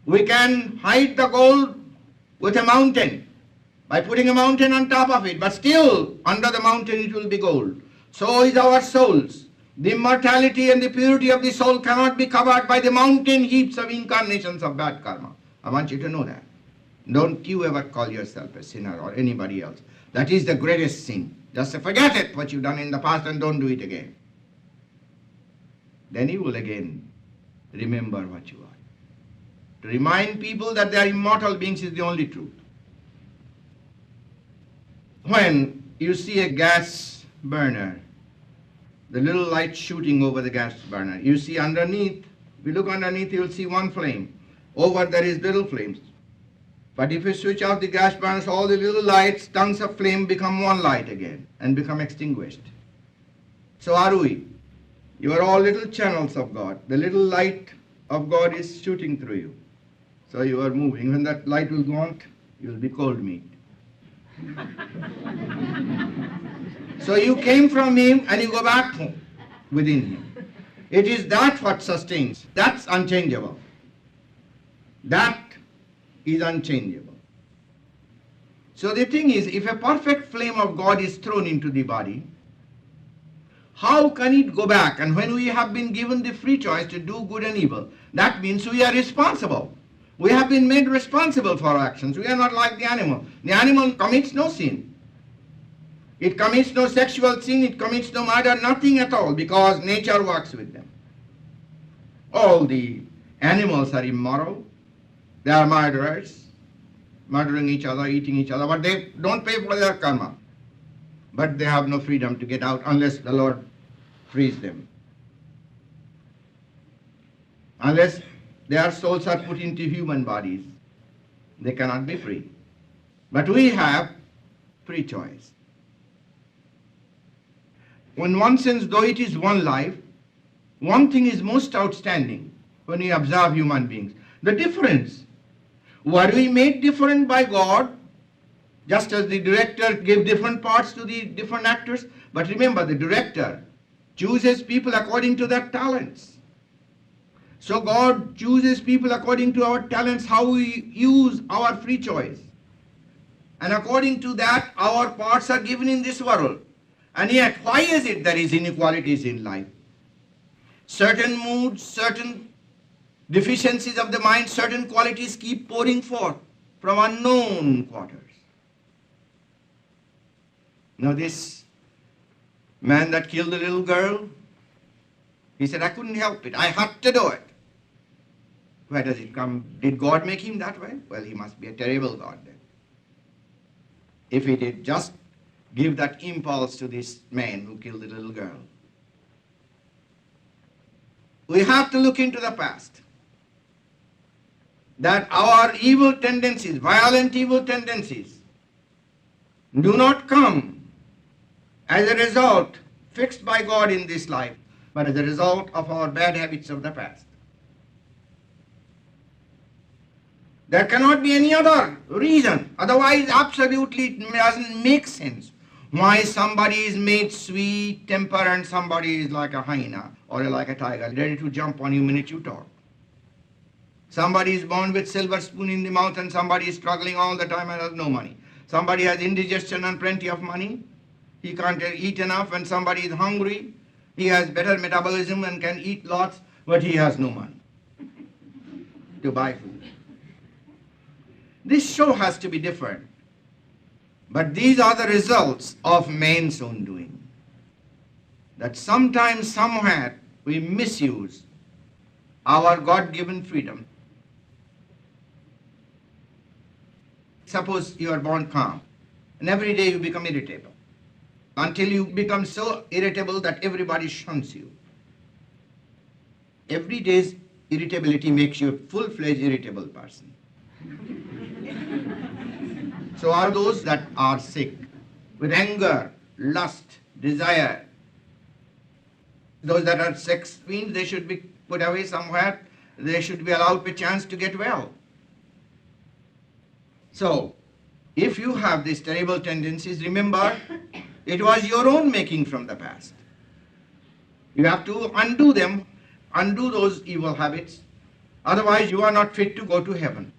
We can hide the gold with a mountain by putting a mountain on top of it, but still under the mountain it will be gold. So is our souls. The immortality and the purity of the soul cannot be covered by the mountain heaps of incarnations of bad karma. I want you to know that. Don't you ever call yourself a sinner or anybody else. That is the greatest sin. Just forget it, what you've done in the past, and don't do it again. Then you will again remember what you are. To remind people that they are immortal beings is the only truth. When you see a gas burner, the little light shooting over the gas burner, you see underneath, if you look underneath, you will see one flame. Over there is little flames. But if you switch off the gas burners, all the little lights, tongues of flame become one light again and become extinguished. So are we. You are all little channels of God. The little light of God is shooting through you. So you are moving. When that light will go on, you will be cold meat. So you came from Him and you go back home within Him. It is that what sustains. That's unchangeable. That is unchangeable. So the thing is, if a perfect flame of God is thrown into the body, how can it go back? And when we have been given the free choice to do good and evil, that means we are responsible. We have been made responsible for our actions. We are not like the animal. The animal commits no sin. It commits no sexual sin, it commits no murder, nothing at all, because nature works with them. All the animals are immoral. They are murderers, murdering each other, eating each other, but they don't pay for their karma. But they have no freedom to get out unless the Lord frees them. Unless their souls are put into human bodies, they cannot be free. But we have free choice. In one sense, though it is one life, one thing is most outstanding when we observe human beings. The difference. Were we made different by God, just as the director gave different parts to the different actors? But remember, the director chooses people according to their talents. So God chooses people according to our talents, how we use our free choice. And according to that, our parts are given in this world. And yet, why is it there is inequalities in life? Certain moods, certain deficiencies of the mind, certain qualities keep pouring forth from unknown quarters. Now this man that killed the little girl, he said, I couldn't help it. I had to do it. Where does it come? Did God make him that way? Well, he must be a terrible God then. If he did just give that impulse to this man who killed the little girl. We have to look into the past. That our evil tendencies, violent evil tendencies, do not come as a result fixed by God in this life, but as a result of our bad habits of the past. There cannot be any other reason. Otherwise, absolutely it doesn't make sense why somebody is made sweet temper and somebody is like a hyena or like a tiger, ready to jump on you the minute you talk. Somebody is born with silver spoon in the mouth and somebody is struggling all the time and has no money. Somebody has indigestion and plenty of money. He can't eat enough, and somebody is hungry. He has better metabolism and can eat lots, but he has no money to buy food. This show has to be different. But these are the results of man's own doing. That sometimes, somewhere, we misuse our God-given freedom. Suppose you are born calm, and every day you become irritable, until you become so irritable that everybody shuns you. Every day's irritability makes you a full-fledged irritable person. So are those that are sick with anger, lust, desire. Those that are sex fiends, they should be put away somewhere. They should be allowed a chance to get well. So, if you have these terrible tendencies, remember, it was your own making from the past. You have to undo them, undo those evil habits, Otherwise you are not fit to go to heaven.